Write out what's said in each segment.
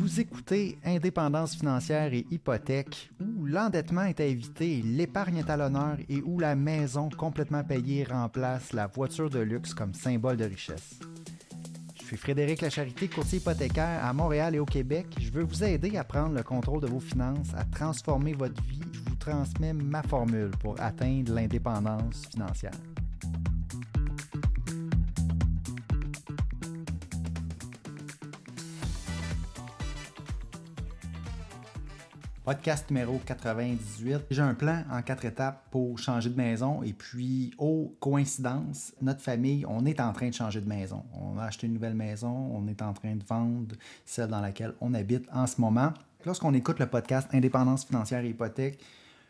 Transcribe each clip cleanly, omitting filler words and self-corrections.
Vous écoutez Indépendance financière et hypothèque, où l'endettement est à éviter, l'épargne est à l'honneur et où la maison complètement payée remplace la voiture de luxe comme symbole de richesse. Je suis Frédéric Lacharité, courtier hypothécaire à Montréal et au Québec. Je veux vous aider à prendre le contrôle de vos finances, à transformer votre vie. Je vous transmets ma formule pour atteindre l'indépendance financière. Podcast numéro 98. J'ai un plan en 4 étapes pour changer de maison et puis, coïncidence, notre famille, on est en train de changer de maison. On a acheté une nouvelle maison, on est en train de vendre celle dans laquelle on habite en ce moment. Lorsqu'on écoute le podcast Indépendance financière et hypothèque,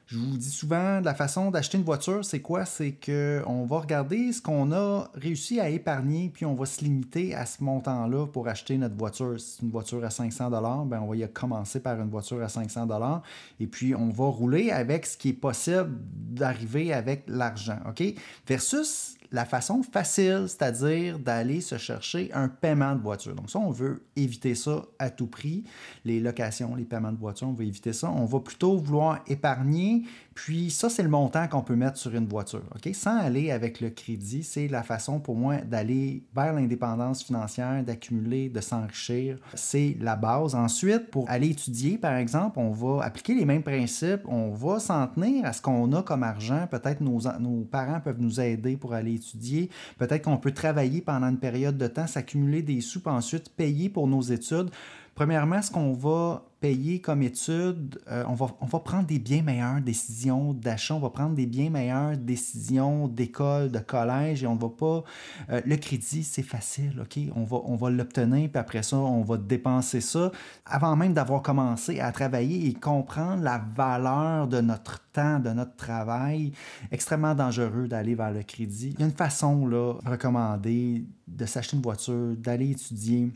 je vous dis souvent, la façon d'acheter une voiture, c'est quoi? C'est qu'on va regarder ce qu'on a réussi à épargner, puis on va se limiter à ce montant-là pour acheter notre voiture. Si c'est une voiture à 500 $, ben on va y commencer par une voiture à 500 $, et puis on va rouler avec ce qui est possible d'arriver avec l'argent, OK? Versus la façon facile, c'est-à-dire d'aller se chercher un paiement de voiture. Donc ça, on veut éviter ça à tout prix. Les locations, les paiements de voiture, on veut éviter ça. On va plutôt vouloir épargner. Puis ça, c'est le montant qu'on peut mettre sur une voiture, OK? Sans aller avec le crédit, c'est la façon pour moi d'aller vers l'indépendance financière, d'accumuler, de s'enrichir. C'est la base. Ensuite, pour aller étudier, par exemple, on va appliquer les mêmes principes. On va s'en tenir à ce qu'on a comme argent. Peut-être nos parents peuvent nous aider pour aller étudier. Peut-être qu'on peut travailler pendant une période de temps, s'accumuler des sous, puis ensuite payer pour nos études. Premièrement, ce qu'on va payer comme études, on va prendre des bien meilleures décisions d'achat, on va prendre des bien meilleures décisions d'école, de collège, et on ne va pas... le crédit, c'est facile, OK? On va l'obtenir, puis après ça, on va dépenser ça avant même d'avoir commencé à travailler et comprendre la valeur de notre temps, de notre travail. Extrêmement dangereux d'aller vers le crédit. Il y a une façon, là, recommandée de s'acheter une voiture, d'aller étudier,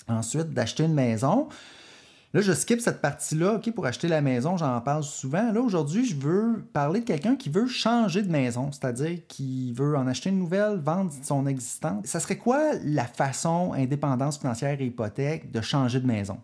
ensuite d'acheter une maison. Là, je skip cette partie-là, OK, pour acheter la maison, j'en parle souvent. Là, aujourd'hui, je veux parler de quelqu'un qui veut changer de maison, c'est-à-dire qui veut en acheter une nouvelle, vendre son existante. Ça serait quoi la façon, indépendance financière et hypothèque, de changer de maison?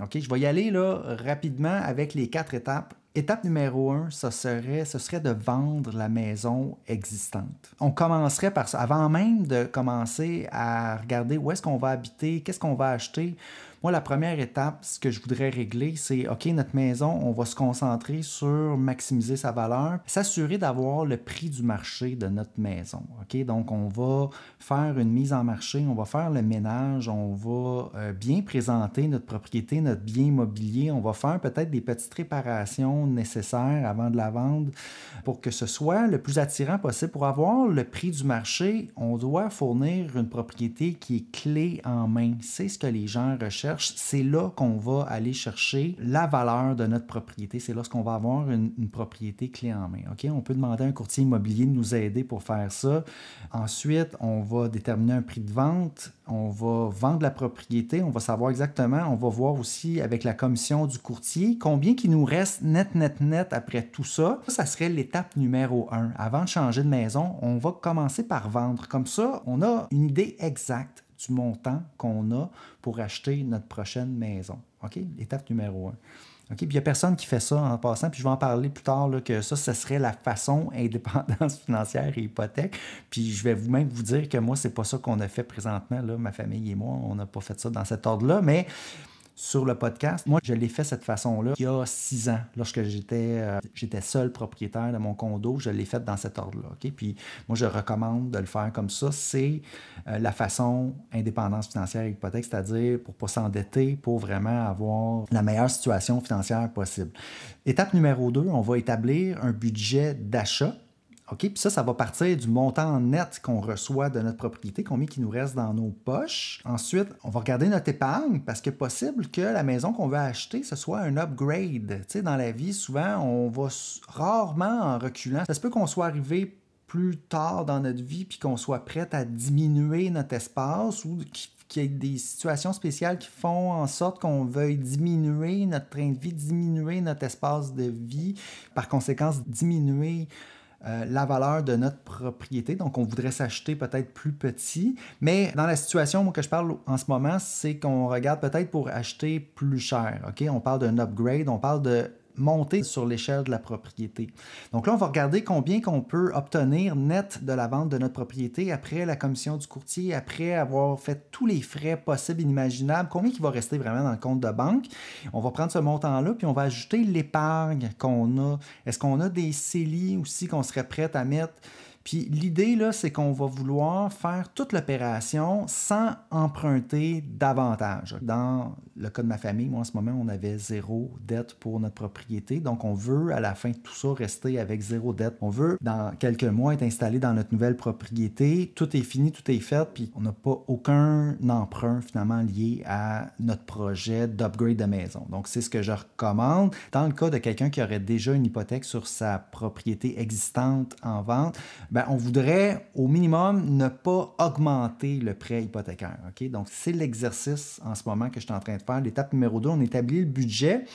OK, je vais y aller là, rapidement avec les 4 étapes. Étape numéro 1, ce serait de vendre la maison existante. On commencerait par ça. Avant même de commencer à regarder où est-ce qu'on va habiter, qu'est-ce qu'on va acheter, moi, la première étape, ce que je voudrais régler, c'est, OK, notre maison, on va se concentrer sur maximiser sa valeur, s'assurer d'avoir le prix du marché de notre maison, OK? Donc, on va faire une mise en marché, on va faire le ménage, on va bien présenter notre propriété, notre bien immobilier, on va faire peut-être des petites réparations nécessaires avant de la vendre pour que ce soit le plus attirant possible. Pour avoir le prix du marché, on doit fournir une propriété qui est clé en main. C'est ce que les gens recherchent. C'est là qu'on va aller chercher la valeur de notre propriété. C'est lorsqu'on va avoir une propriété clé en main. OK? On peut demander à un courtier immobilier de nous aider pour faire ça. Ensuite, on va déterminer un prix de vente. On va vendre la propriété. On va savoir exactement. On va voir aussi avec la commission du courtier combien il nous reste net après tout ça. Ça serait l'étape numéro 1. Avant de changer de maison, on va commencer par vendre. Comme ça, on a une idée exacte du montant qu'on a pour acheter notre prochaine maison. OK? L'étape numéro 1. OK? Puis il n'y a personne qui fait ça en passant, puis je vais en parler plus tard, là, que ça, ce serait la façon indépendance financière et hypothèque. Puis je vais même vous dire que moi, c'est pas ça qu'on a fait présentement, là, ma famille et moi, on n'a pas fait ça dans cet ordre-là, mais sur le podcast, moi, je l'ai fait de cette façon-là il y a 6 ans, lorsque j'étais seul propriétaire de mon condo, je l'ai fait dans cet ordre-là. Okay? Puis moi, je recommande de le faire comme ça. C'est la façon indépendance financière et hypothèque, c'est-à-dire pour ne pas s'endetter, pour vraiment avoir la meilleure situation financière possible. Étape numéro 2, on va établir un budget d'achat. OK, puis ça va partir du montant net qu'on reçoit de notre propriété, combien il nous reste dans nos poches. Ensuite, on va regarder notre épargne parce qu'il est possible que la maison qu'on veut acheter, ce soit un upgrade. Tu sais, dans la vie, souvent, on va rarement en reculant. Ça se peut qu'on soit arrivé plus tard dans notre vie puis qu'on soit prêt à diminuer notre espace ou qu'il y ait des situations spéciales qui font en sorte qu'on veuille diminuer notre train de vie, diminuer notre espace de vie, par conséquent, diminuer la valeur de notre propriété. Donc, on voudrait s'acheter peut-être plus petit. Mais dans la situation que je parle en ce moment, c'est qu'on regarde peut-être pour acheter plus cher. OK? On parle d'un upgrade, on parle de monter sur l'échelle de la propriété. Donc là, on va regarder combien qu'on peut obtenir net de la vente de notre propriété après la commission du courtier, après avoir fait tous les frais possibles et inimaginables, combien il va rester vraiment dans le compte de banque. On va prendre ce montant-là, puis on va ajouter l'épargne qu'on a. Est-ce qu'on a des CELI aussi qu'on serait prêt à mettre? Puis l'idée, là, c'est qu'on va vouloir faire toute l'opération sans emprunter davantage. Dans le cas de ma famille, moi, en ce moment, on avait 0 dette pour notre propriété. Donc, on veut, à la fin de tout ça, rester avec 0 dette. On veut, dans quelques mois, être installé dans notre nouvelle propriété. Tout est fini, tout est fait, puis on n'a pas aucun emprunt, finalement, lié à notre projet d'upgrade de maison. Donc, c'est ce que je recommande. Dans le cas de quelqu'un qui aurait déjà une hypothèque sur sa propriété existante en vente, ben, on voudrait au minimum ne pas augmenter le prêt hypothécaire. Okay? Donc, c'est l'exercice en ce moment que je suis en train de faire. L'étape numéro 2, on établit le budget.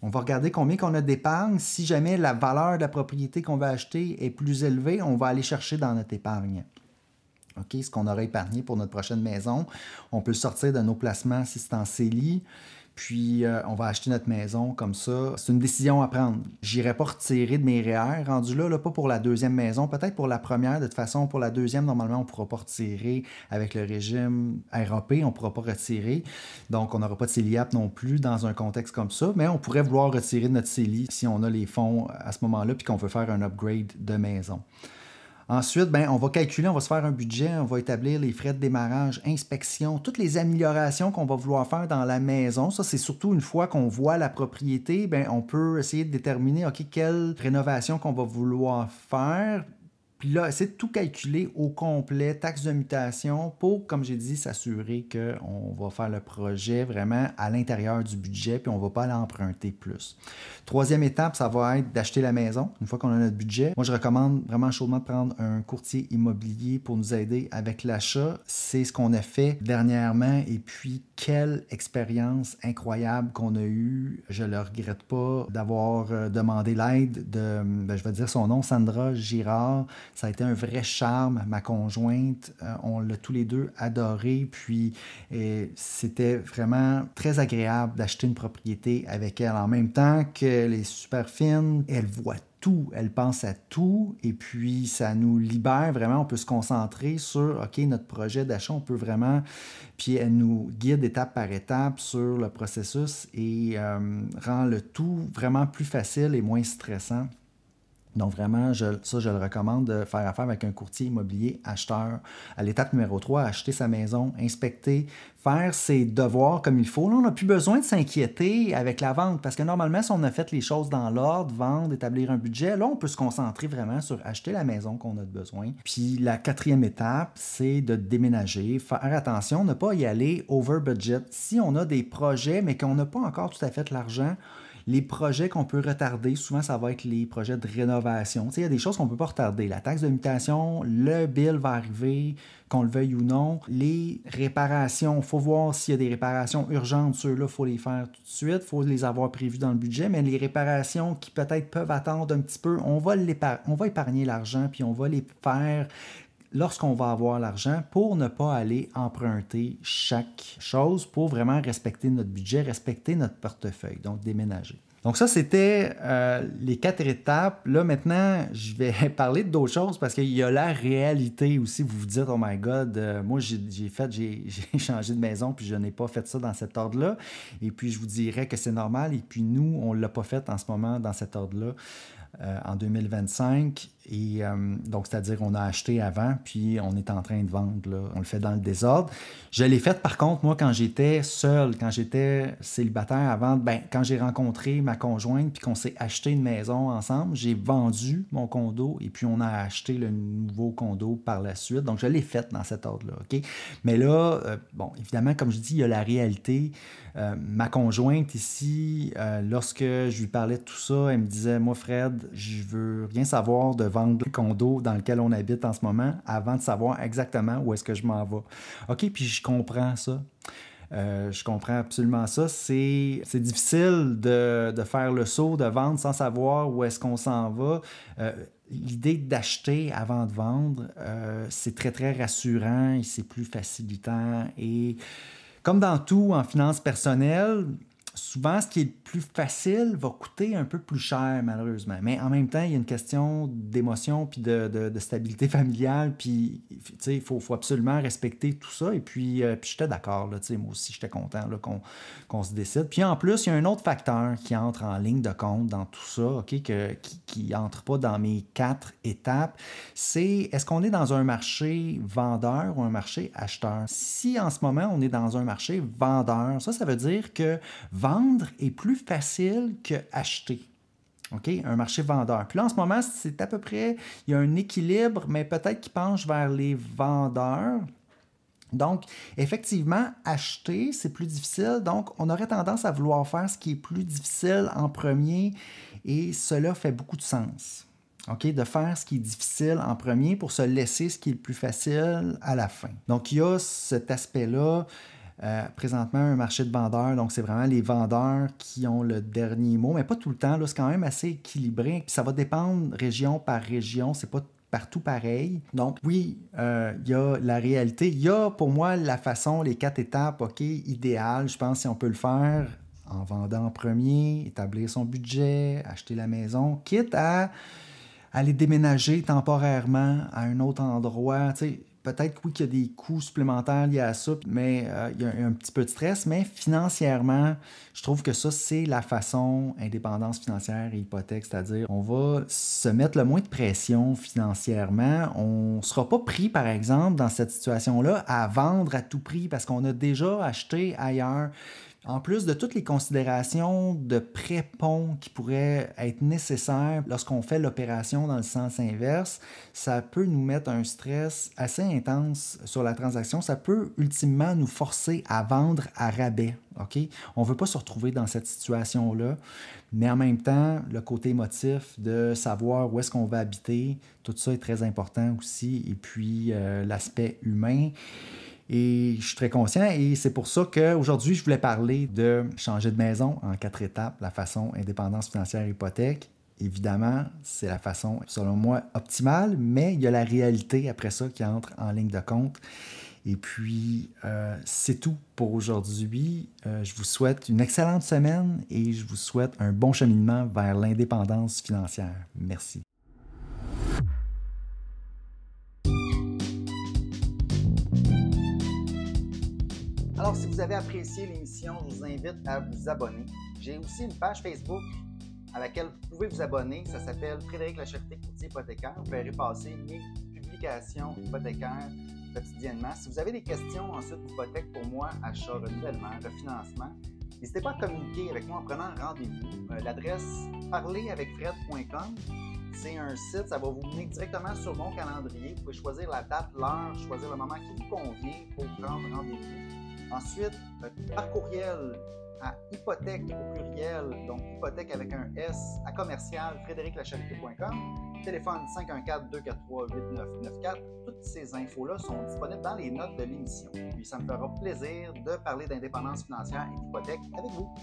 On va regarder combien qu'on a d'épargne. Si jamais la valeur de la propriété qu'on va acheter est plus élevée, on va aller chercher dans notre épargne. Okay? Ce qu'on aurait épargné pour notre prochaine maison, on peut le sortir de nos placements si c'est en CELI. Puis, on va acheter notre maison comme ça. C'est une décision à prendre. Je n'irai pas retirer de mes REER. Rendu là, pas pour la deuxième maison, peut-être pour la première. De toute façon, pour la deuxième, normalement, on ne pourra pas retirer avec le régime RAP. On ne pourra pas retirer. Donc, on n'aura pas de CELIAP non plus dans un contexte comme ça. Mais on pourrait vouloir retirer de notre CELI si on a les fonds à ce moment-là puis qu'on veut faire un upgrade de maison. Ensuite, ben, on va calculer, on va se faire un budget, on va établir les frais de démarrage, inspection, toutes les améliorations qu'on va vouloir faire dans la maison. Ça, c'est surtout une fois qu'on voit la propriété, ben, on peut essayer de déterminer, OK, quelle rénovation qu'on va vouloir faire. Puis là, essayer de tout calculer au complet, taxe de mutation, pour, comme j'ai dit, s'assurer qu'on va faire le projet vraiment à l'intérieur du budget, puis on ne va pas l'emprunter plus. Troisième étape, ça va être d'acheter la maison, une fois qu'on a notre budget. Moi, je recommande vraiment chaudement de prendre un courtier immobilier pour nous aider avec l'achat. C'est ce qu'on a fait dernièrement, et puis quelle expérience incroyable qu'on a eue. Je ne le regrette pas d'avoir demandé l'aide de, je vais dire son nom, Sandra Girard. Ça a été un vrai charme, ma conjointe. On l'a tous les deux adoré. Puis c'était vraiment très agréable d'acheter une propriété avec elle. En même temps qu'elle est super fine, elle voit tout, elle pense à tout. Et puis ça nous libère vraiment. On peut se concentrer sur, OK, notre projet d'achat, on peut vraiment... Puis elle nous guide étape par étape sur le processus et rend le tout vraiment plus facile et moins stressant. Donc vraiment, je le recommande de faire affaire avec un courtier immobilier acheteur. À l'étape numéro 3, acheter sa maison, inspecter, faire ses devoirs comme il faut. Là, on n'a plus besoin de s'inquiéter avec la vente parce que normalement, si on a fait les choses dans l'ordre, vendre, établir un budget, là, on peut se concentrer vraiment sur acheter la maison qu'on a besoin. Puis la quatrième étape, c'est de déménager, faire attention, ne pas y aller over budget. Si on a des projets, mais qu'on n'a pas encore tout à fait l'argent, les projets qu'on peut retarder, souvent, ça va être les projets de rénovation. Tu sais, il y a des choses qu'on ne peut pas retarder. La taxe de mutation, le bill va arriver, qu'on le veuille ou non. Les réparations, il faut voir s'il y a des réparations urgentes. Ceux-là, il faut les faire tout de suite. Il faut les avoir prévues dans le budget. Mais les réparations qui peut-être peuvent attendre un petit peu, on va épargner l'argent puis on va les faire lorsqu'on va avoir l'argent pour ne pas aller emprunter chaque chose, pour vraiment respecter notre budget, respecter notre portefeuille, donc déménager. Donc ça, c'était les 4 étapes. Là, maintenant, je vais parler d'autres choses parce qu'il y a la réalité aussi. Vous vous dites, oh my God, moi, j'ai changé de maison puis je n'ai pas fait ça dans cet ordre-là. Et puis, je vous dirais que c'est normal. Et puis, nous, on ne l'a pas fait en ce moment dans cet ordre-là. En 2025. Et donc, c'est-à-dire on a acheté avant, puis on est en train de vendre. Là. On le fait dans le désordre. Je l'ai fait, par contre, moi, quand j'étais seul, quand j'étais célibataire avant, quand j'ai rencontré ma conjointe, puis qu'on s'est acheté une maison ensemble, j'ai vendu mon condo et puis on a acheté le nouveau condo par la suite. Donc, je l'ai fait dans cet ordre-là. OK? Mais là, évidemment, comme je dis, il y a la réalité. Ma conjointe ici, lorsque je lui parlais de tout ça, elle me disait, moi, Fred, je veux rien savoir de vendre le condo dans lequel on habite en ce moment avant de savoir exactement où est-ce que je m'en vais. OK, puis je comprends ça. Je comprends absolument ça. C'est difficile de faire le saut, de vendre sans savoir où est-ce qu'on s'en va. L'idée d'acheter avant de vendre, c'est très, très rassurant et c'est plus facilitant. Et comme dans tout en finances personnelles, souvent, ce qui est le plus facile va coûter un peu plus cher, malheureusement. Mais en même temps, il y a une question d'émotion puis de stabilité familiale. Puis, tu sais, il faut absolument respecter tout ça. Et puis j'étais d'accord, là, tu sais, moi aussi, j'étais content là, qu'on se décide. Puis en plus, il y a un autre facteur qui entre en ligne de compte dans tout ça, OK, qui entre pas dans mes 4 étapes. C'est, est-ce qu'on est dans un marché vendeur ou un marché acheteur? Si en ce moment, on est dans un marché vendeur, ça veut dire que vendre est plus facile que acheter. OK? Un marché vendeur. Puis là, en ce moment, c'est à peu près, il y a un équilibre, mais peut-être qu'il penche vers les vendeurs. Donc, effectivement, acheter, c'est plus difficile. Donc, on aurait tendance à vouloir faire ce qui est plus difficile en premier et cela fait beaucoup de sens. OK? De faire ce qui est difficile en premier pour se laisser ce qui est le plus facile à la fin. Donc, il y a cet aspect-là. Présentement, un marché de vendeurs, donc c'est vraiment les vendeurs qui ont le dernier mot, mais pas tout le temps. Là, c'est quand même assez équilibré. Puis ça va dépendre région par région. C'est pas partout pareil. Donc, oui, il y a la réalité. Il y a pour moi la façon, les 4 étapes, OK, idéales. Je pense si on peut le faire en vendant en premier, établir son budget, acheter la maison, quitte à aller déménager temporairement à un autre endroit. Tu sais, peut-être oui qu'il y a des coûts supplémentaires liés à ça, mais il y a un petit peu de stress, mais financièrement, je trouve que ça, c'est la façon indépendance financière et hypothèque, c'est-à-dire on va se mettre le moins de pression financièrement. On ne sera pas pris, par exemple, dans cette situation-là, à vendre à tout prix parce qu'on a déjà acheté ailleurs. En plus de toutes les considérations de pré-pont qui pourraient être nécessaires lorsqu'on fait l'opération dans le sens inverse, ça peut nous mettre un stress assez intense sur la transaction. Ça peut ultimement nous forcer à vendre à rabais. OK? On ne veut pas se retrouver dans cette situation-là, mais en même temps, le côté émotif de savoir où est-ce qu'on va habiter, tout ça est très important aussi. Et puis, l'aspect humain. Et je suis très conscient et c'est pour ça qu'aujourd'hui, je voulais parler de changer de maison en 4 étapes, la façon indépendance financière hypothèque. Évidemment, c'est la façon, selon moi, optimale, mais il y a la réalité après ça qui entre en ligne de compte. Et puis, c'est tout pour aujourd'hui. Je vous souhaite une excellente semaine et je vous souhaite un bon cheminement vers l'indépendance financière. Merci. Alors, si vous avez apprécié l'émission, je vous invite à vous abonner. J'ai aussi une page Facebook à laquelle vous pouvez vous abonner. Ça s'appelle Frédéric Lacherté, courtier hypothécaire. Vous verrez passer mes publications hypothécaires quotidiennement. Si vous avez des questions ensuite d'hypothèque pour moi, achat, renouvellement, refinancement, n'hésitez pas à communiquer avec moi en prenant un rendez-vous. L'adresse parleravecfred.com. C'est un site, ça va vous mener directement sur mon calendrier. Vous pouvez choisir la date, l'heure, choisir le moment qui vous convient pour prendre rendez-vous. Ensuite, par courriel à hypothèque au pluriel, donc hypothèque avec un S, à commercial frédériclacherté.com, téléphone 514-243-8994. Toutes ces infos-là sont disponibles dans les notes de l'émission. Puis ça me fera plaisir de parler d'indépendance financière et d'hypothèque avec vous.